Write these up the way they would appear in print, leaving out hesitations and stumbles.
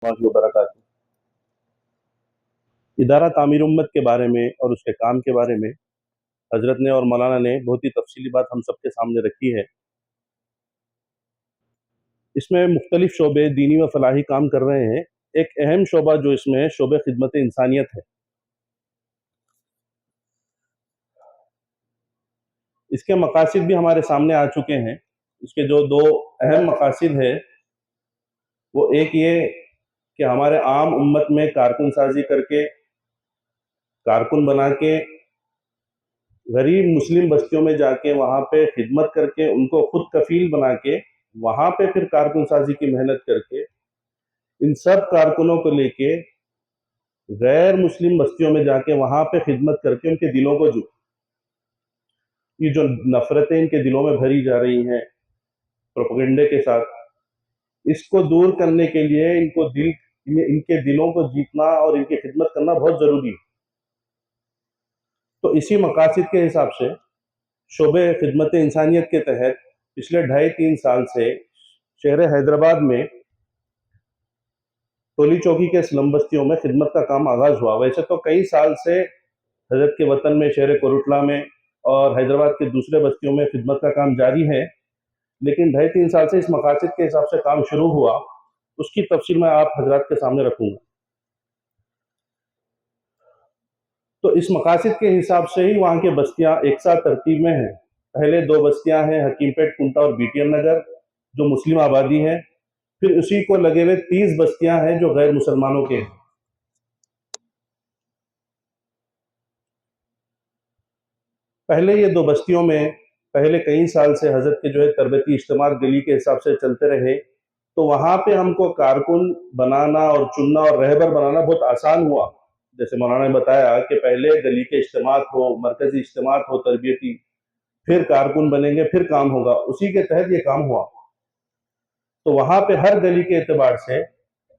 वबरकातुहू। इदारा तामीर उम्मत के बारे में और उसके काम के बारे में हज़रत ने और मौलाना ने बहुत ही तफ़सीली बात हम सबके सामने रखी है। इसमें मुख्तलिफ़ शोबे दीनी व फ़लाही काम कर रहे हैं। एक अहम शोबा जो इसमें है, शोबे ख़िदमत इंसानियत है। इसके मकासिद भी हमारे सामने आ चुके हैं। इसके जो 2 अहम मकासिद है, वो एक ये कि हमारे आम उम्मत में कारकुन साज़ी करके, कारकुन बना के गरीब मुस्लिम बस्तियों में जाके वहाँ पे खिदमत करके उनको खुद कफ़ील बना के वहाँ पे फिर कारकुन साज़ी की मेहनत करके इन सब कारकुनों को लेके गैर मुस्लिम बस्तियों में जाके वहाँ पे खिदमत करके उनके दिलों को ये जो नफ़रतें इनके दिलों में भरी जा रही हैं प्रोपेगेंडे के साथ, इसको दूर करने के लिए इनके दिलों को जीतना और इनकी खिदमत करना बहुत ज़रूरी है। तो इसी मकासद के हिसाब से शोबे खिदमत इंसानियत के तहत पिछले 2.5-3 साल से शहर हैदराबाद में टोली चौकी के स्लम बस्तियों में खिदमत का काम आगाज़ हुआ। वैसे तो कई साल से हज़रत के वतन में शहर कोरुटला में और हैदराबाद के दूसरे बस्तियों में खिदमत का काम जारी है, लेकिन 2.5-3 साल से इस मकासद के हिसाब से काम शुरू हुआ, उसकी तफसील मैं आप हज़रात के सामने रखूँगा। तो इस मकासद के हिसाब से ही वहाँ की बस्तियाँ एक साथ तरतीब में हैं। पहले 2 बस्तियाँ हैं, हकीमपेट, कुंटा और बीटीएम नगर, जो मुस्लिम आबादी है। फिर उसी को लगे हुए 30 बस्तियाँ हैं जो गैर मुसलमानों के हैं। पहले ये 2 बस्तियों में पहले कई साल से हज़रत के जो है तरबती इज्तिमा गली के हिसाब से चलते रहे, तो वहाँ पे हमको कारकुन बनाना और चुनना और रहबर बनाना बहुत आसान हुआ। जैसे मौलाना ने बताया कि पहले गली के इज्तिमात हो, मरकज़ी इज्तिमात हो तरबियती, फिर कारकुन बनेंगे, फिर काम होगा, उसी के तहत ये काम हुआ। तो वहाँ पे हर गली के एतबार से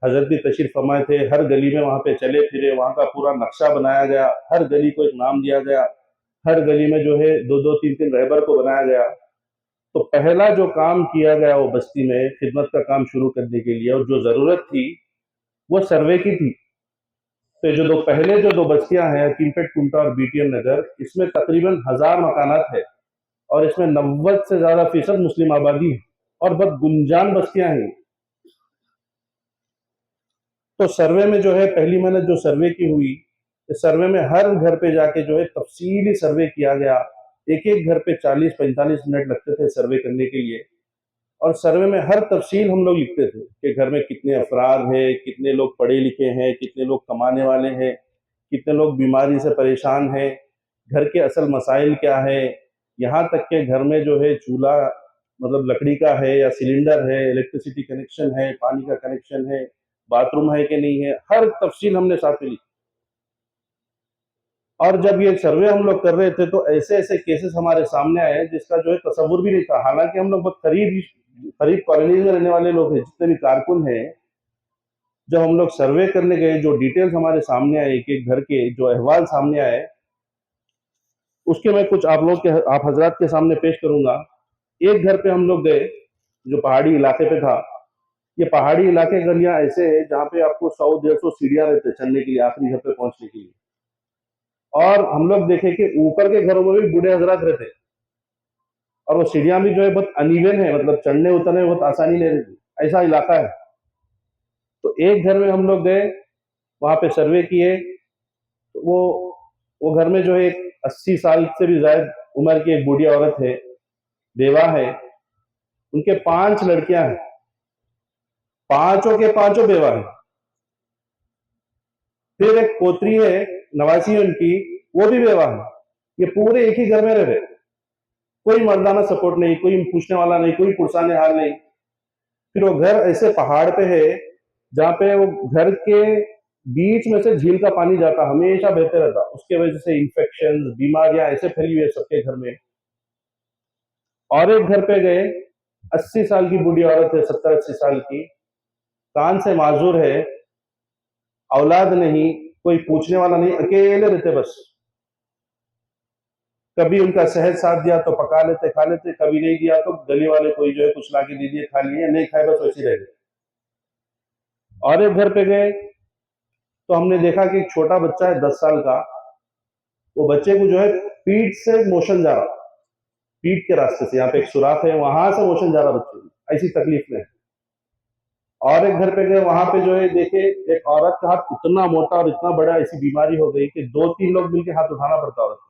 हज़रत भी तशरीफ़ फरमाए थे, हर गली में वहाँ पे चले फिरे, वहाँ का पूरा नक्शा बनाया गया, हर गली को एक नाम दिया गया, हर गली में जो है 2-2, 3-3 रहबर को बनाया गया। तो पहला जो काम किया गया वो बस्ती में खिदमत का काम शुरू करने के लिए और जो ज़रूरत थी, वो सर्वे की थी। तो जो 2 पहले जो 2 बस्तियाँ हैं, हकीमपेट, कुंटा और बीटीएम नगर, इसमें तकरीबन 1000 मकानात है और इसमें 90 से ज़्यादा फ़ीसद मुस्लिम आबादी है और बहुत गुंजान बस्तियाँ हैं। तो सर्वे में जो है पहली मेहनत जो सर्वे की हुई, इस सर्वे में हर घर पे जाके जो है तफसीली सर्वे किया गया। एक-एक घर पे 40-45 मिनट लगते थे सर्वे करने के लिए और सर्वे में हर तफसील हम लोग लिखते थे कि घर में कितने अफराद हैं, कितने लोग पढ़े-लिखे हैं, कितने लोग कमाने वाले हैं, कितने लोग बीमारी से परेशान हैं, घर के असल मसाइल क्या है, यहाँ तक के घर में जो है चूल्हा मतलब लकड़ी का है या सिलेंडर है, इलेक्ट्रिसिटी कनेक्शन है, पानी का कनेक्शन है, बाथरूम है कि नहीं है, हर तफसील हमने साथ में लिखी। और जब ये सर्वे हम लोग कर रहे थे तो ऐसे-ऐसे केसेस हमारे सामने आए जिसका जो है तसव्वुर भी नहीं था। हालाँकि हम लोग बहुत करीब कॉलोनीज़ में रहने वाले लोग हैं, जितने भी कारकुन हैं, जब हम लोग सर्वे करने गए, जो डिटेल्स हमारे सामने आए, एक-एक घर के जो अहवाल सामने आए, उसके मैं कुछ आप हज़रात के सामने पेश करूँगा। एक घर पे हम लोग गए, जो पहाड़ी इलाके पे था। ये पहाड़ी इलाके गलियाँ ऐसे हैं जहाँ पे आपको 100 डेढ़ 100 सीढ़ियाँ रहते हैं चढ़ने के लिए, आखिरी घर पे पहुँचने के लिए। और हम लोग देखे कि ऊपर के घरों में भी बूढ़े हज़रात रहते हैं और वो सीढ़ियाँ भी जो है बहुत अनइवन है, मतलब चढ़ने-उतरने में बहुत आसानी नहीं रहती, ऐसा इलाका है। तो एक घर में हम लोग गए, वहाँ पे सर्वे किए, तो वो घर में जो है एक 80 साल से भी ज़ायद उम्र की एक बूढ़ी औरत है, बेवा है, उनके 5 लड़कियाँ हैं, पाँचों के पाँचों बेवा हैं। फिर एक पोत्री है, नवासी है उनकी, वो भी बेवा है। ये पूरे एक ही घर में रह रहे, कोई मर्दाना सपोर्ट नहीं, कोई पूछने वाला नहीं, कोई पुरसाने हाल नहीं। फिर वो घर ऐसे पहाड़ पे है, जहाँ पे वो घर के बीच में से झील का पानी जाता, हमेशा बहते रहता। उसके वजह से इन्फेक्शन, बीमारियां ऐसे फैली हुई है सबके घर में। और एक घर पे गए, 80 साल की बूढ़ी औरत है, 70-80 साल की, कान से माजूर है, औलाद नहीं, कोई पूछने वाला नहीं, अकेले रहते बस। कभी उनका सेहत साथ दिया तो पका लेते, खा लेते, कभी नहीं दिया तो गली वाले कोई जो है कुछ ला के दे दिए, खा लिए, नहीं खाए बस वैसे ही रह गए। और एक घर पे गए तो हमने देखा कि एक छोटा बच्चा है 10 साल का, वो बच्चे को जो है पीठ से मोशन जा रहा, पीठ के रास्ते से, यहाँ पे एक सुराख है, वहां से मोशन जा रहा बच्चे को, ऐसी तकलीफ में है। और एक घर पे गए, वहां पे जो है देखे एक औरत का हाथ इतना मोटा और इतना बड़ा, ऐसी बीमारी हो गई कि 2-3 लोग मिलकर हाथ उठाना पड़ता औरत को।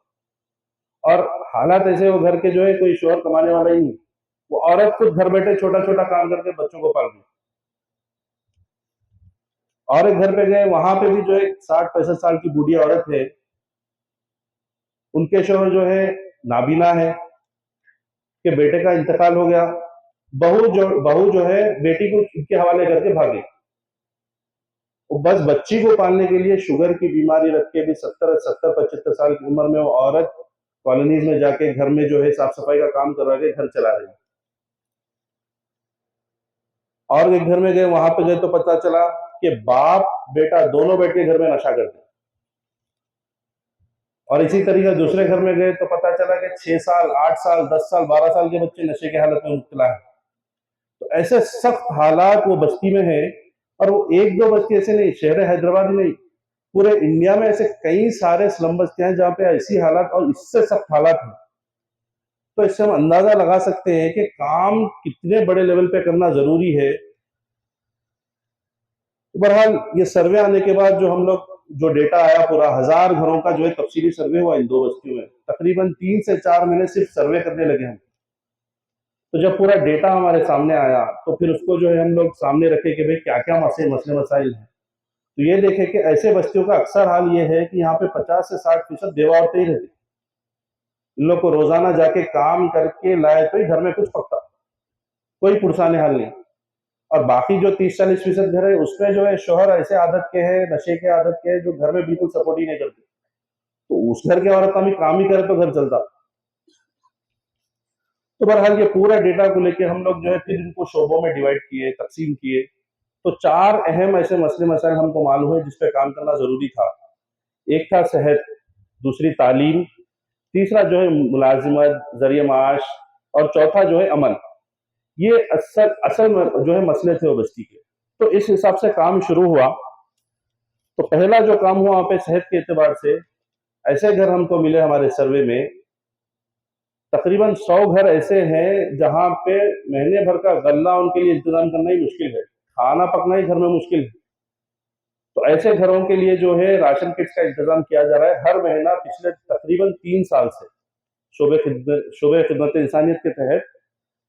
और हालात ऐसे, वो घर के जो है कोई शोहर कमाने वाला ही नहीं, वो औरत खुद घर बैठे छोटा छोटा काम करके बच्चों को पाल रही। और एक घर पे गए, वहां पे भी जो है 60-65 साल की बूढ़ी औरत है, उनके शोहर जो है नाबीना है, कि बेटे का इंतकाल हो गया। बहू जो है बेटी को उनके हवाले करके भागी। वो बस बच्ची को पालने के लिए शुगर की बीमारी रख के भी 70-75 साल की उम्र में वो औरत कॉलोनीज में जाके घर में जो है साफ सफाई का काम करवा के घर चला रही है। और एक घर में गए, वहां पे गए तो पता चला कि बाप बेटा दोनों बैठ के घर में नशा करते हैं। और इसी तरीके दूसरे घर में गए तो पता चला कि 6 साल 8 साल 10 साल 12 साल के बच्चे नशे की हालत में मुब्तला है। तो ऐसे सख्त हालात वो बस्ती में है। और वो एक दो बस्ती ऐसे नहीं, शहर हैदराबाद में नहीं, पूरे इंडिया में ऐसे कई सारे स्लम बस्तियां हैं जहां पे ऐसी हालात और इससे सख्त हालात हैं। तो इससे हम अंदाजा लगा सकते हैं कि काम कितने बड़े लेवल पे करना जरूरी है। तो बहरहाल ये सर्वे आने के बाद जो हम लोग, जो डेटा आया पूरा 1000 घरों का जो है तफसीली सर्वे हुआ इन दो बस्तियों में, तकरीबन 3 से 4 महीने सिर्फ सर्वे करने लगे हम। तो जब पूरा डेटा हमारे सामने आया तो फिर उसको जो है हम लोग सामने रखे कि भाई क्या क्या मसले मसाइल हैं। तो ये देखे कि ऐसे बस्तियों का अक्सर हाल ये है कि यहाँ पे 50 से 60% बेवा औरतें ही रहती। इन लोग को रोजाना जाके काम करके लाए तो ही घर में कुछ पकता, कोई पुरसाने हाल नहीं। और बाकी जो 30-40% घर है उसमें जो है शोहर ऐसे आदत के हैं, नशे के आदत के हैं, जो घर में बिल्कुल सपोर्ट ही नहीं करते। तो उस घर के औरत भी काम ही करे तो घर चलता। तो बहरहाल ये पूरा डेटा को लेके हम लोग जो है फिर इनको शोबों में डिवाइड किए, तकसीम किए। तो 4 अहम ऐसे मसले मसाइल हमको मालूम है जिस पे काम करना जरूरी था। एक था सेहत, दूसरी तालीम, तीसरा जो है मुलाजिमत, जरिए माश, और चौथा जो है अमन। ये असल असल जो है मसले थे वो बस्ती के। तो इस हिसाब से काम शुरू हुआ। तो पहला जो काम हुआ वहां पे सेहत के एतबार से, ऐसे घर हमको मिले हमारे सर्वे में, तकरीबन 100 घर ऐसे हैं जहां पे महीने भर का गल्ला उनके लिए इंतजाम करना ही मुश्किल है, खाना पकना ही घर में मुश्किल है। तो ऐसे घरों के लिए जो है राशन किट्स का इंतजाम किया जा रहा है हर महीना पिछले तकरीबन 3 साल से। शोबे खिदमत इंसानियत के तहत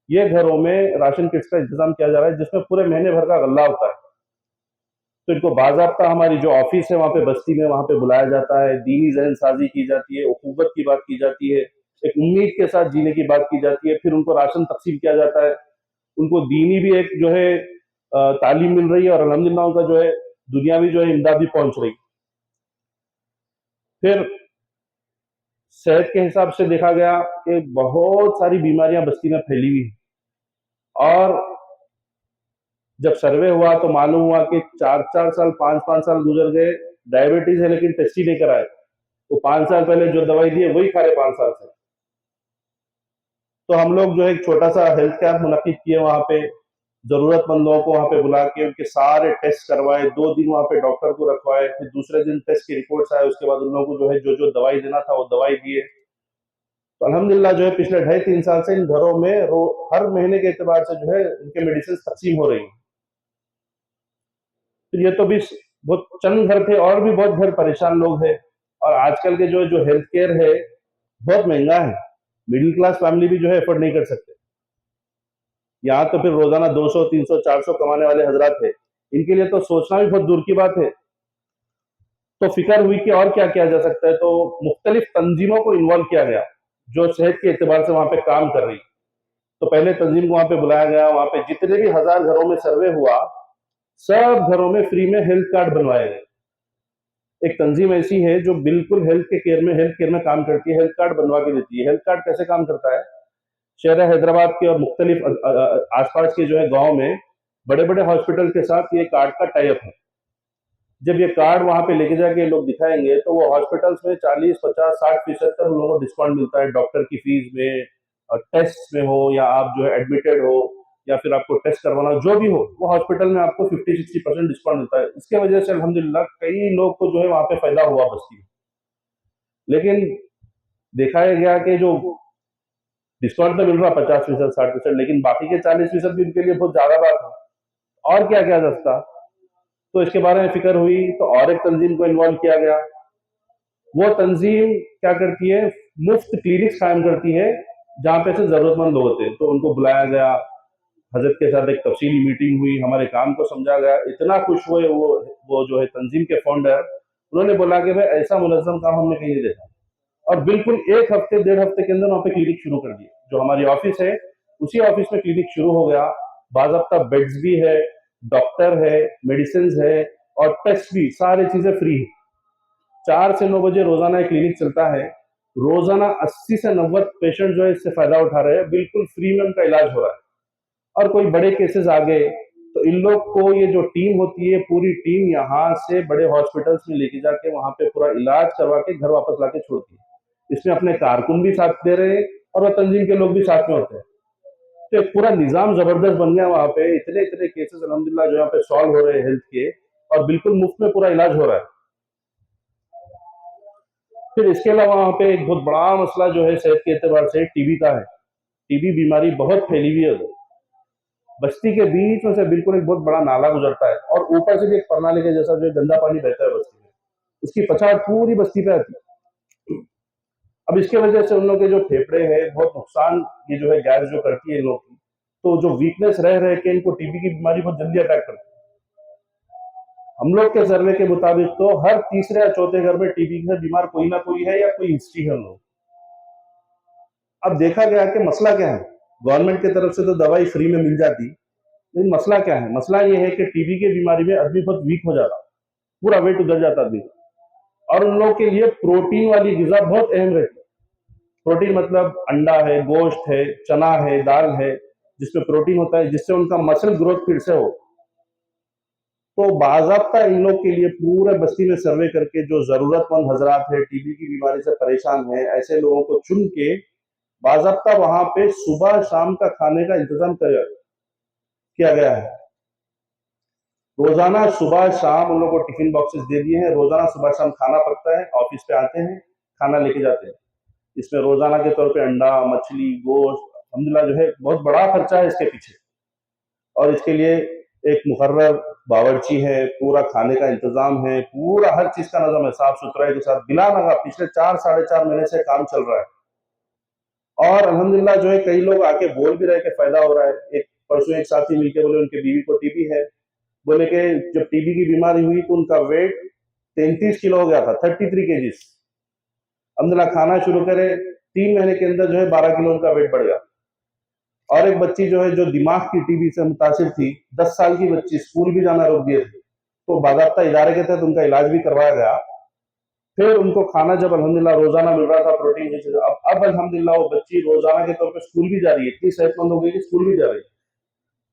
ये घरों में राशन किट्स का इंतजाम किया जा रहा है, जिसमें पूरे महीने भर का गल्ला होता है। तो इनको बाज़ाब्ता हमारी जो ऑफिस है वहाँ पे बस्ती में, वहाँ पे बुलाया जाता है, दीनी ज़हन साजी की जाती है, उखुवत की बात की जाती है, एक उम्मीद के साथ जीने की बात की जाती है। फिर उनको राशन तकसीम किया जाता है, उनको दीनी भी एक जो है तालीम मिल रही है, और अल्हम्दुलिल्लाह उनका जो है दुनियावी जो है इमदाद भी पहुंच रही। फिर सेहत के हिसाब से देखा गया कि बहुत सारी बीमारियां बस्ती में फैली हुई हैं। और जब सर्वे हुआ तो मालूम हुआ कि 4-4 साल 5-5 साल गुजर गए, डायबिटीज है लेकिन टेस्ट ही नहीं कराए। वो 5 साल पहले जो दवाई दी है वही खा रहे 5 साल से। तो हम लोग जो है एक छोटा सा हेल्थ कैंप मुनक्किद किए वहां पे, जरूरतमंदों को वहां पे बुला के उनके सारे टेस्ट करवाए, 2 दिन वहां पे डॉक्टर को रखवाए, फिर दूसरे दिन टेस्ट की रिपोर्ट्स आए, उसके बाद उन लोगों को जो है जो जो दवाई देना था वो दवाई दिए। तो अल्हम्दुलिल्लाह जो है पिछले 2.5-3 साल से इन घरों में हर महीने के एतबार से जो है इनके मेडिसिन तकसीम हो रही है। फिर ये तो भी बहुत चंद घर थे, और भी बहुत घर परेशान लोग हैं। और आजकल के जो हेल्थ केयर है बहुत महंगा है, मिडिल क्लास फैमिली भी जो है एफोर्ड नहीं कर सकते। यहाँ तो फिर रोजाना 200 300 400 कमाने वाले हजरात है, इनके लिए तो सोचना भी बहुत दूर की बात है। तो फिक्र हुई कि और क्या किया जा सकता है, तो मुख्तलिफ तंजीमों को इन्वॉल्व किया गया जो सेहत के एतबार से वहां पे काम कर रही। तो पहले तंजीम को वहां पे बुलाया गया, वहां पे जितने भी 1000 घरों में सर्वे हुआ, सब घरों में फ्री में हेल्थ कार्ड बनवाए गए। एक तंजीम ऐसी है जो बिल्कुल हेल्थ केयर में काम करती है, हेल्थ कार्ड बनवा के देती है। हेल्थ कार्ड कैसे काम करता है, शहर हैदराबाद के और मुख्तलिफ आसपास के जो है गांव में बड़े बड़े हॉस्पिटल के साथ ये कार्ड का टाई अप है। जब ये कार्ड वहां पे लेके जाके लोग दिखाएंगे तो वो हॉस्पिटल्स में 40-50-60% तक लोगों को डिस्काउंट मिलता है, डॉक्टर की फीस में और टेस्ट में हो, या आप जो है एडमिटेड हो, या फिर आपको टेस्ट करवाना, जो भी हो, वो हॉस्पिटल में आपको 50-60% डिस्काउंट मिलता है। इसके वजह से अल्हम्दुलिल्लाह कई लोग को जो है वहाँ पे फायदा हुआ बस्ती में। लेकिन देखा गया कि जो डिस्काउंट तो मिल रहा 50%, 60%, लेकिन बाकी के 40% भी उनके लिए बहुत ज्यादा बात है। और क्या किया जा सकता? तो इसके बारे में फिक्र हुई तो और एक तंजीम को इन्वॉल्व किया गया। वो तंजीम क्या करती है, मुफ्त क्लिनिक्स कायम करती है जहाँ पे से जरूरतमंद लोग होते हैं। तो उनको बुलाया गया, हजरत के साथ एक तफसीली मीटिंग हुई, हमारे काम को समझा गया। इतना खुश हुए वो जो है तंजीम के फाउंडर, उन्होंने बोला कि भाई ऐसा मुनज़्ज़म काम हमने कहीं नहीं देखा। और बिल्कुल 1 हफ्ते 1.5 हफ्ते के अंदर वहाँ पे क्लिनिक शुरू कर दी। जो हमारी ऑफिस है, उसी ऑफिस में क्लिनिक शुरू हो गया। बाज़ाब्ता बेड्स भी है, डॉक्टर है, मेडिसिन है और टेस्ट भी, सारी चीजें फ्री है। 4 से 9 बजे रोजाना एक क्लिनिक चलता है। रोजाना 80 से 90 पेशेंट जो है इससे फायदा उठा रहे हैं। बिल्कुल फ्री में उनका इलाज हो रहा है। और कोई बड़े केसेस आ गए तो इन लोग को, ये जो टीम होती है, पूरी टीम यहाँ से बड़े हॉस्पिटल्स में लेके जाके वहां पे पूरा इलाज करवा के घर वापस लाके छोड़ती है। इसमें अपने कारकुन भी साथ दे रहे हैं और वह तंजीम के लोग भी साथ में होते हैं। तो एक पूरा निजाम जबरदस्त बन गया वहां पे। इतने इतने केसेस अल्हम्दुलिल्लाह जो यहाँ पे सॉल्व हो रहे हैं हेल्थ के, और बिल्कुल मुफ्त में पूरा इलाज हो रहा है। फिर इसके अलावा वहाँ पे एक बहुत बड़ा मसला जो है सेहत के एतबार से टीबी का है। टीबी बीमारी बहुत फैली हुई है उधर। बस्ती के बीच में से बिल्कुल एक बहुत बड़ा नाला गुजरता है और ऊपर से भी एक प्रणाली के जैसा जो है गंदा पानी बहता है बस्ती में। उसकी पछाड़ पूरी बस्ती पे आती है। अब इसके वजह से उन लोग के जो फेफड़े हैं बहुत नुकसान, ये जो है गैस जो करती है इन लोग की, तो जो वीकनेस रह रहे के इनको टीबी की बीमारी बहुत जल्दी अटैक करती है। हम लोग के सर्वे के मुताबिक तो हर तीसरे या चौथे घर में टीबी से बीमार कोई ना कोई है या कोई हिस्ट्री है लोग। अब देखा गया कि मसला क्या है। गवर्नमेंट की तरफ से तो दवाई फ्री में मिल जाती, लेकिन मसला क्या है? मसला ये है कि टीबी की बीमारी में आदमी बहुत वीक हो जाता, पूरा वेट उधर जाता आदमी। और उन लोगों के लिए प्रोटीन वाली गिजा बहुत अहम रहती है। प्रोटीन मतलब अंडा है, गोश्त है, चना है, दाल है, जिसमें प्रोटीन होता है, जिससे उनका मसल ग्रोथ फिर से हो। तो बाज़ाब्ता इन लोग के लिए पूरे बस्ती में सर्वे करके जो जरूरतमंद हजरात है, टीबी की बीमारी से परेशान है, ऐसे लोगों को चुन के बाज़ाब्ता वहां पे सुबह शाम का खाने का इंतजाम किया गया है। रोजाना सुबह शाम उन लोगों को टिफिन बॉक्सेस दे दिए हैं। रोजाना सुबह शाम खाना पकता है, ऑफिस पे आते हैं, खाना लेके जाते हैं। इसमें रोजाना के तौर पे अंडा, मछली, गोश्त, अल्हम्दुलिल्लाह जो है बहुत बड़ा खर्चा है इसके पीछे। और इसके लिए एक मुकर्रर बावर्ची है, पूरा खाने का इंतजाम है, पूरा हर चीज का निजाम है, साफ सुथराई के साथ बिला लगा। पिछले 4 साढ़े 4 महीने से काम चल रहा है। और अल्हम्दुलिल्लाह जो है कई लोग आके बोल भी रहे कि फायदा हो रहा है। एक परसों एक साथी मिलके बोले उनके बीवी को टीबी है। बोले कि जब टीबी की बीमारी हुई तो उनका वेट 33 किलो हो गया था, 33 केजीज। अल्हम्दुलिल्लाह खाना शुरू करे 3 महीने के अंदर जो है 12 किलो उनका वेट बढ़ गया। और एक बच्ची जो है जो दिमाग की टीबी से मुतासिर थी, 10 साल की बच्ची, स्कूल भी जाना रोक दिए थे, तो बाकायदा इदारे के तहत उनका इलाज भी करवाया गया। फिर उनको खाना जब अल्हम्दुलिल्लाह रोजाना मिल रहा था प्रोटीन की चीज, अब अल्हम्दुलिल्लाह वो बच्ची रोजाना के तौर पर स्कूल भी जा रही है, इतनी सेहतमंद हो गई कि स्कूल भी जा रही है।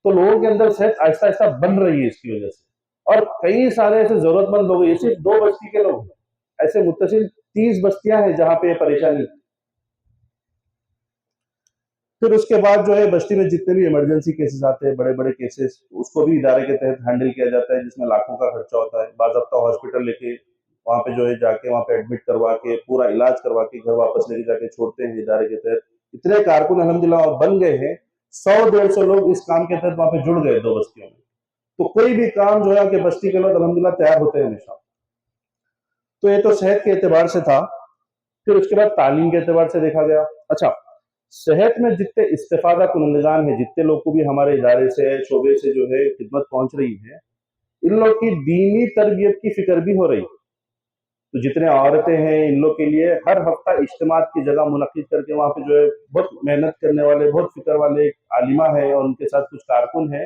तो लोगों के अंदर सेहत आहिस्ता आहिस्ता बन रही है इसकी वजह से। और कई सारे ऐसे जरूरतमंद लोग, ये सिर्फ 2 बस्ती के लोग, ऐसे मुत्तसिल 30 बस्तियां हैं जहां पे ये परेशानी। फिर उसके बाद जो है बस्ती में जितने भी इमरजेंसी केसेस आते हैं, बड़े बड़े केसेस, उसको भी इदारे के तहत हैंडल किया जाता है, जिसमें लाखों का खर्चा होता है। बाज़ाब्ता हॉस्पिटल लेके वहां पे जो है जाके वहां पे एडमिट करवा के पूरा इलाज करवा के घर वापस लेके जाके छोड़ते हैं इदारे के तहत। इतने कारकुन अल्हम्दुलिल्लाह बन गए हैं, 100-150 लोग इस काम के तहत वहां पे जुड़ गए 2 बस्तियों में। तो कोई भी काम जो है कि बस्ती के लोग अल्हम्दुलिल्लाह तैयार होते हैं हमेशा। तो ये तो सेहत के एतबार से था। फिर उसके बाद तालीम के एतबार से देखा गया। अच्छा, सेहत में जितने इस्तेफादा कुनंदगान है, जितने लोग को भी हमारे इदारे से, शोबे से जो है खिदमत पहुंच रही है, इन लोग की दीनी तरबियत की फिक्र भी हो रही। तो जितने औरतें हैं, इन लोग के लिए हर हफ्ता इज्तिमा की जगह मुनक्किद करके वहां पे जो है बहुत मेहनत करने वाले, बहुत फिक्र वाले एक आलिमा है और उनके साथ कुछ कारकुन है।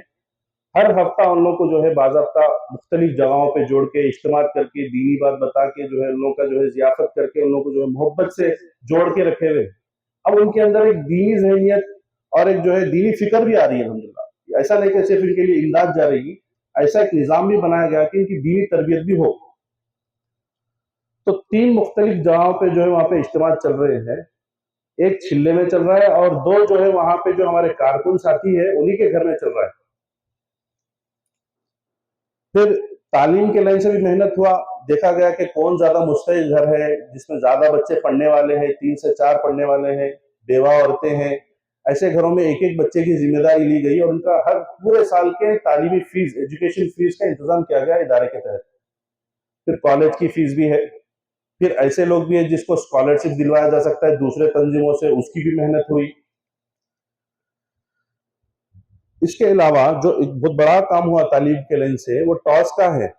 हर हफ्ता उन लोग को जो है बाज़ाब्ता मुख्तलिफ जगहों पे जोड़ के इज्तिमा करके दीनी बात बता के जो है उन लोग का जो है ज़ियाफ़त करके उन लोग को जो है मोहब्बत से जोड़ के रखे हुए। अब उनके अंदर एक दीनी ज़हनियत और एक जो है दीनी फ़िक्र भी आ रही है अल्हम्दुलिल्लाह। ऐसा नहीं कि सिर्फ़ इनके लिए इमदाद जा रही, ऐसा एक निज़ाम भी बनाया गया कि इनकी दीनी तरबियत भी हो। तो 3 मुख्तलिफ जगहों पे जो है वहाँ पे इज्तिमा चल रहे हैं। एक छिल्ले में चल रहा है और दो जो है वहां पे जो हमारे कारकुन साथी है उन्हीं के घर में चल रहा है। फिर तालीम के लाइन से भी मेहनत हुआ, देखा गया कि कौन ज्यादा मुस्तैद घर है जिसमें ज्यादा बच्चे पढ़ने वाले हैं, 3 से 4 पढ़ने वाले हैं, बेवा औरतें हैं। ऐसे घरों में एक एक बच्चे की जिम्मेदारी ली गई और उनका हर पूरे साल के तालीमी फीस, एजुकेशन फीस का इंतजाम किया गया इदारे के तहत। फिर कॉलेज की फीस भी है। फिर ऐसे लोग भी है जिसको स्कॉलरशिप दिलवाया जा सकता है दूसरे तंजीमों से, उसकी भी मेहनत हुई। इसके अलावा जो एक बहुत बड़ा काम हुआ तालीम के लाइन से वो टॉस का है।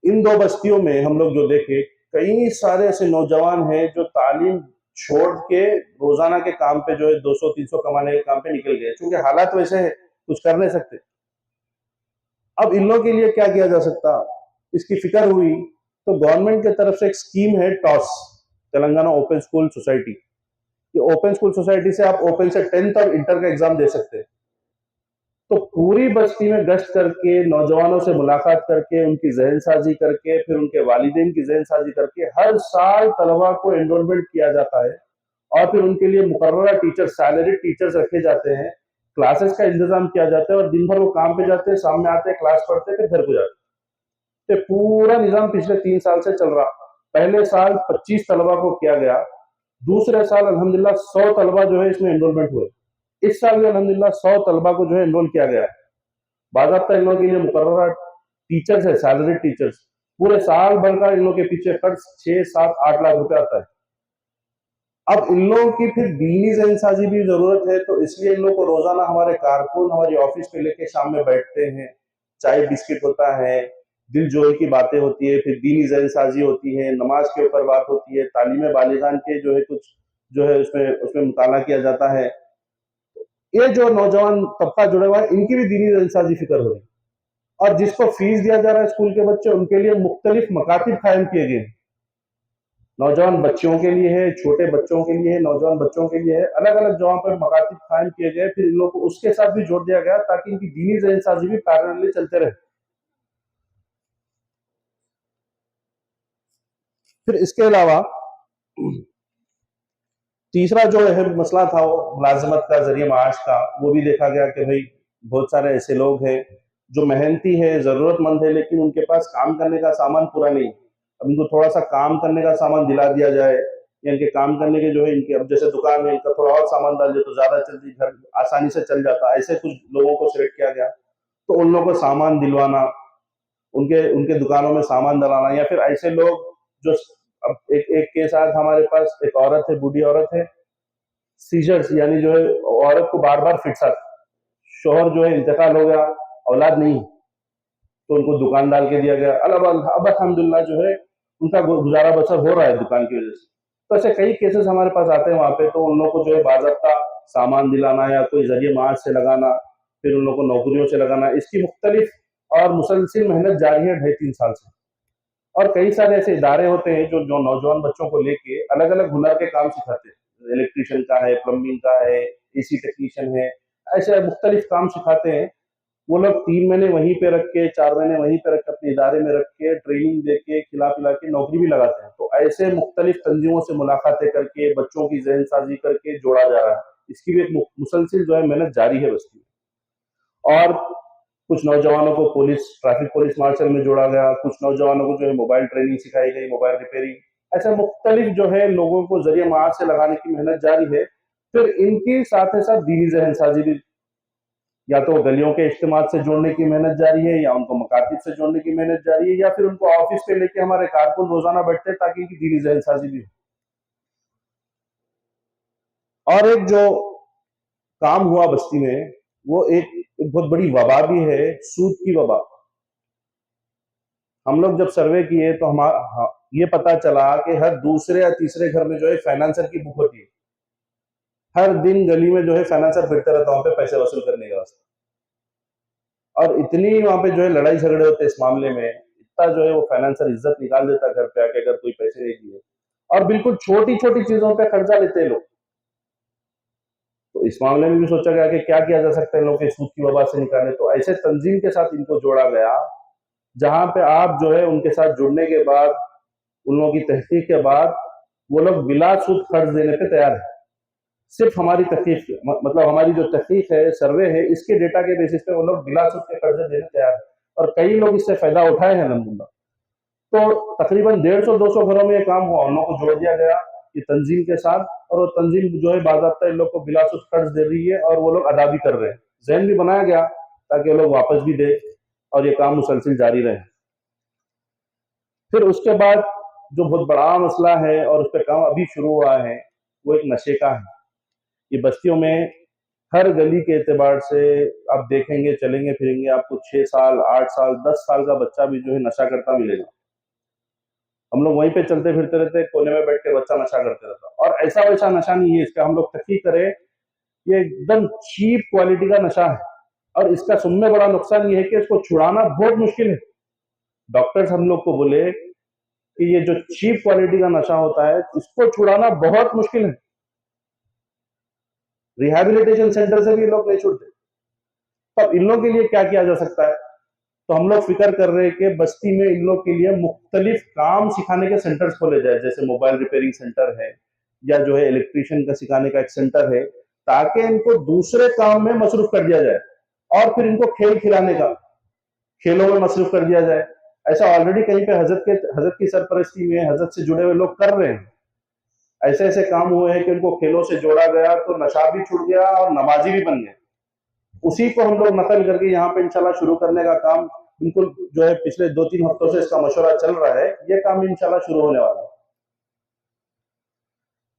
इन दो बस्तियों में हम लोग जो देखे, कई सारे ऐसे नौजवान हैं जो तालीम छोड़ के रोजाना के काम पे जो है 200-300 कमाने के काम पे निकल गए, क्योंकि हालात वैसे है, कुछ कर नहीं सकते। अब इन लोगों के लिए क्या किया जा सकता, इसकी फिक्र हुई तो गवर्नमेंट की तरफ से एक स्कीम है toss, Telangana open school society. ये ओपन स्कूल सोसाइटी से आप ओपन से 10th और इंटर का एग्जाम दे सकते हैं। तो पूरी बस्ती में गश्त करके, नौजवानों से मुलाकात करके, उनकी जहन साजी करके, फिर उनके वालिदैन की जहन साजी करके हर साल तलबा को एनरोलमेंट किया जाता है और फिर उनके लिए मुकर्ररा टीचर, सैलरी टीचर्स रखे जाते हैं, क्लासेस का इंतजाम किया जाता है और दिन भर वो काम पे जाते हैं, शाम में आते हैं, क्लास पढ़ते हैं, फिर घर को जाते हैं। तो पूरा निजाम पिछले 3 साल से चल रहा। पहले साल 25 तलबा को किया गया, दूसरे साल अल्हम्दुलिल्लाह 100 तलबा जो है इसमें एनरोलमेंट हुए। इस साल भी अल्हम्दुलिल्लाह 100 तलबा को जो है एनरोल किया गया है। बाकायदा इन लोगों के लिए मुकर्ररा टीचर्स है, सैलरी टीचर्स। पूरे साल भर का इन लोगों के पीछे खर्च 6-7-8 लाख रुपए आता है। अब इन लोगों की फिर दीनी जहनसाजी भी जरूरत है, तो इसलिए इन लोगों को रोजाना हमारे कारकुन हमारी ऑफिस पे लेके शाम में बैठते हैं, चाय बिस्किट होता है, दिल जोई की बातें होती है, फिर दीनी जहनसाजी होती है, नमाज के ऊपर बात होती है, तालीम बालिगान के जो है कुछ जो है उसमें उसमें मुताला किया जाता है। ये जो नौजवान तबका जुड़ा हुआ है इनकी भी दीनी जहनसाजी फिक्र हो रही है। और जिसको फीस दिया जा रहा है स्कूल के बच्चे, उनके लिए मुख्तलिफ मकातिब कायम किए गए। नौजवान बच्चों के लिए है, छोटे बच्चों के लिए है, नौजवान बच्चों के लिए है, अलग अलग जगहों पर मकातिब कायम किए गए। फिर इन लोगों को उसके साथ भी जोड़ दिया गया ताकि इनकी दीनी जहनसाजी भी पैरेलली चलते रहे। फिर इसके अलावा तीसरा जो है मसला था वो मुलाजमत का, जरिए माश का, वो भी देखा गया कि भाई बहुत सारे ऐसे लोग हैं जो मेहनती है, जरूरतमंद है, लेकिन उनके पास काम करने का सामान पूरा नहीं। अब इनको थोड़ा सा काम करने का सामान दिला दिया जाए, या इनके काम करने के जो है इनके, अब जैसे दुकान में इनका थोड़ा और सामान डाल दिया तो ज्यादा जल्दी घर आसानी से चल जाता, ऐसे कुछ लोगों को सिलेक्ट किया गया। तो उन लोगों को सामान दिलवाना, उनके उनके दुकानों में सामान डलाना, या फिर ऐसे लोग जो, अब एक एक के साथ हमारे पास एक औरत है, बूढ़ी औरत है, सीजर्स यानी जो है औरत को बार बार फिट, शोहर जो है इंतकाल हो गया, औलाद नहीं, तो उनको दुकान डाल के दिया गया। अब अल्हम्दुलिल्लाह जो है उनका गुजारा बसर हो रहा है दुकान की वजह से। तो ऐसे कई केसेस हमारे पास आते हैं वहां पे, तो उन लोगों को जो है बाज़ाब्ता सामान दिलाना या कोई जरिए माश से लगाना, फिर उन लोगों को नौकरियों से लगाना, इसकी मुख्तलिफ और मुसलसिल मेहनत जारी है 2.5-3 साल से। और कई सारे ऐसे इदारे होते हैं जो नौजवान बच्चों को लेके अलग अलग हुनर के काम सिखाते हैं, इलेक्ट्रिशियन का है, प्लम्बिंग का है, एसी टेक्नीशियन है, ऐसे मुख्तलिफ काम सिखाते हैं। वो लोग 3 महीने वहीं पे रख के, 4 महीने वहीं पे रख के, अपने इदारे में रख के, ट्रेनिंग दे के, खिला पिला के नौकरी भी लगाते हैं। तो ऐसे मुख्तलिफ तंजीमों से मुलाकातें करके, बच्चों की जहन साजी करके जोड़ा जा रहा है। इसकी भी एक मुसलसिल जो है मेहनत जारी है बस्ती में। और कुछ नौजवानों को पुलिस, ट्रैफिक पुलिस मार्शल में जोड़ा गया, कुछ नौजवानों को जो है मोबाइल ट्रेनिंग सिखाई गई, मोबाइल रिपेयरिंग, ऐसे मुख्तलिफ जो है लोगों को जरिए माश से लगाने की मेहनत जारी है। फिर इनकी साथ ही साथ दीनी जहन साजी भी, या तो गलियों के इज्तिमा से जोड़ने की मेहनत जारी है, या उनको मकातिब से जोड़ने की मेहनत जारी है, या फिर उनको ऑफिस पे लेके हमारे कारकुन रोजाना बैठते हैं ताकि इनकी दीनी जहन साजी भी हो। और एक जो काम हुआ बस्ती में, वो एक बहुत बड़ी वबा भी है, सूद की वबा। हम लोग जब सर्वे किए तो हमारा ये पता चला कि हर दूसरे या तीसरे घर में जो है फाइनेंसर की बुक होती है। हर दिन गली में जो है फाइनेंसर फिरते रहता है वहां पे पैसे वसूल करने के वास्ते। और इतनी वहां पे जो है लड़ाई झगड़े होते हैं इस मामले में, इतना जो है वो फाइनेंसर इज्जत निकाल देता है घर पे आके अगर कोई पैसे नहीं दिए। और बिल्कुल छोटी छोटी चीजों पे कर्जा लेते हैं लोग। तो इस मामले में भी सोचा गया कि क्या किया जा सकता है लोग के सूद की वबा से निकाले, तो ऐसे तंजीम के साथ इनको जोड़ा गया, जहां पे आप जो है उनके साथ जुड़ने के बाद, उन लोगों की तहकीक के बाद वो लोग बिला सूद कर्ज देने पे तैयार है। सिर्फ हमारी तहकीक मतलब हमारी जो तहकीक है, सर्वे है, इसके डेटा के बेसिस पे वो लोग बिला सूद के कर्जे देने तैयार है और कई लोग इससे फायदा उठाए हैं अल्हम्दुलिल्लाह। तो तकरीबन 150-200 घरों में ये काम हुआ, उन लोगों को जोड़ दिया गया ये तंजीम के साथ, और वो तंजीम जो है बाकायदा इन लोग को बिलासुस कर्ज दे रही है और वो लोग अदा भी कर रहे हैं। जहन भी बनाया गया ताकि वो लोग वापस भी दे और ये काम मुसलसिल जारी रहे। फिर उसके बाद जो बहुत बड़ा मसला है और उस पर काम अभी शुरू हुआ है, वो एक नशे का है। ये बस्तियों में हर गली के एतबार से आप देखेंगे, चलेंगे फिरेंगे, आपको 6 साल, 8 साल, 10 साल का बच्चा भी जो है नशा करता मिलेगा। हम लोग वहीं पे चलते फिरते रहते, कोने में बैठ के बच्चा नशा करते रहता, और ऐसा वैसा नशा नहीं है इसका, हम लोग तहकीक करें, ये एकदम चीप क्वालिटी का नशा है। और इसका सबसे बड़ा नुकसान ये है कि इसको छुड़ाना बहुत मुश्किल है। डॉक्टर्स हम लोग को बोले कि ये जो चीप क्वालिटी का नशा होता है, इसको छुड़ाना बहुत मुश्किल है। रिहैबिलिटेशन सेंटर से भी ये लोग नहीं छूटते। तब इन लोगों के लिए क्या किया जा सकता है? तो हम लोग फिक्र कर रहे हैं कि बस्ती में इन लोग के लिए मुख्तलिफ काम सिखाने के सेंटर्स खोले जाए, जैसे मोबाइल रिपेयरिंग सेंटर है या जो है इलेक्ट्रिशियन का सिखाने का एक सेंटर है, ताकि इनको दूसरे काम में मसरूफ कर दिया जाए और फिर इनको खेल खिलाने का, खेलों में मसरूफ कर दिया जाए। ऐसा ऑलरेडी कहीं पे हजरत की सरपरस्ती में हजरत से जुड़े हुए लोग कर रहे हैं। ऐसे ऐसे काम हुए हैं कि उनको खेलों से जोड़ा गया तो नशा भी छूट गया और नमाजी भी बन गए। उसी को हम लोग नकल करके यहाँ पे इंशाल्लाह शुरू करने का काम बिल्कुल जो है पिछले 2-3 हफ्तों से इसका मशवरा चल रहा है, ये काम इंशाल्लाह शुरू होने वाला है।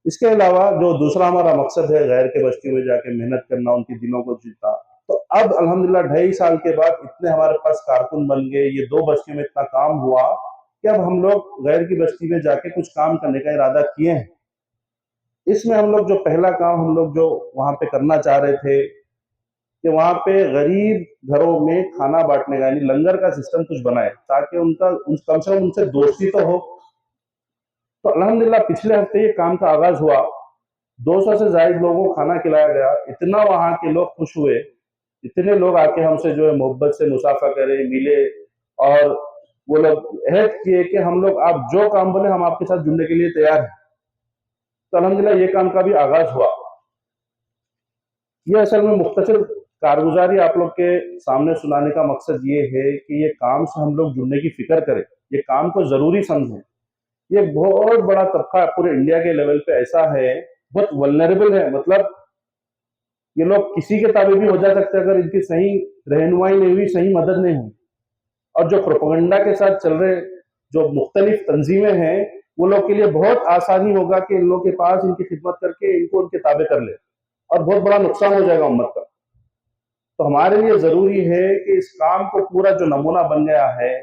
इसके अलावा जो दूसरा हमारा मकसद है गैर के बस्तियों में जाके मेहनत करना, उनके दिलों को जीतना, तो अब अल्हम्दुलिल्लाह 2.5 साल के बाद इतने हमारे पास कारकुन बन गए, ये 2 बस्तियों में इतना काम हुआ कि अब हम लोग गैर की बस्ती में जाके कुछ काम करने का इरादा किए हैं। इसमें हम लोग जो पहला काम हम लोग जो वहां पे करना चाह रहे थे कि वहां पे गरीब घरों में खाना बांटने का यानी लंगर का सिस्टम कुछ बनाए, ताकि कम से कम उनसे दोस्ती तो हो। तो अल्हम्दुलिल्लाह पिछले हफ्ते ये काम का आगाज हुआ, 200 से ज्यादा लोगों को खाना खिलाया गया, इतना वहां के लोग खुश हुए, इतने लोग आके हमसे जो है मोहब्बत से मुसाफा करे, मिले, और वो लोग अहद किए कि हम लोग आप जो काम बोले हम आपके साथ जुड़ने के लिए तैयार हैं। तो अल्हम्दुलिल्लाह ये काम का भी आगाज हुआ। ये असल में मुख्तसर कारगुजारी आप लोग के सामने सुनाने का मकसद ये है कि ये काम से हम लोग जुड़ने की फिक्र करें, ये काम को जरूरी समझें। ये बहुत बड़ा तबका पूरे इंडिया के लेवल पे ऐसा है, बहुत वल्नरेबल है, मतलब ये लोग किसी के ताबे भी हो जा सकते हैं अगर इनकी सही रहनुमाई नहीं हुई, सही मदद नहीं हुई। और जो प्रोपेगेंडा के साथ चल रहे जो मुख्तलिफ तंजीमें हैं, वो लोग के लिए बहुत आसानी होगा कि इन लोग के पास इनकी खिदमत करके इनको उनके ताबे कर ले, और बहुत बड़ा नुकसान हो जाएगा उम्मत का। तो हमारे लिए जरूरी है कि इस काम को पूरा जो नमूना बन गया है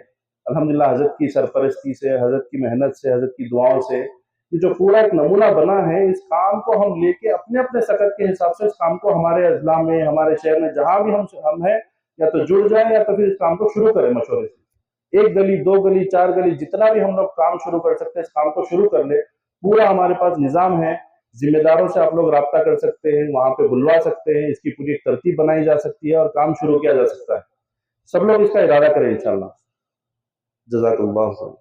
अल्हम्दुलिल्लाह हजरत की सरपरस्ती से, हजरत की मेहनत से, हजरत की दुआओं से, ये जो पूरा एक नमूना बना है, इस काम को हम लेके अपने अपने सकत के हिसाब से इस काम को हमारे अजला में, हमारे शहर में जहां भी हम हैं, या तो जुड़ जाए या तो फिर इस काम को शुरू करें मशवरे से। 1 गली, 2 गली, 4 गली, जितना भी हम लोग काम शुरू कर सकते हैं इस काम को शुरू कर ले। पूरा हमारे पास निजाम है, जिम्मेदारों से आप लोग राब्ता कर सकते हैं, वहां पे बुलवा सकते हैं, इसकी पूरी एक तरतीब बनाई जा सकती है और काम शुरू किया जा सकता है। सब लोग इसका इरादा करें इंशाल्लाह। जज़ाकल्लाह खैर।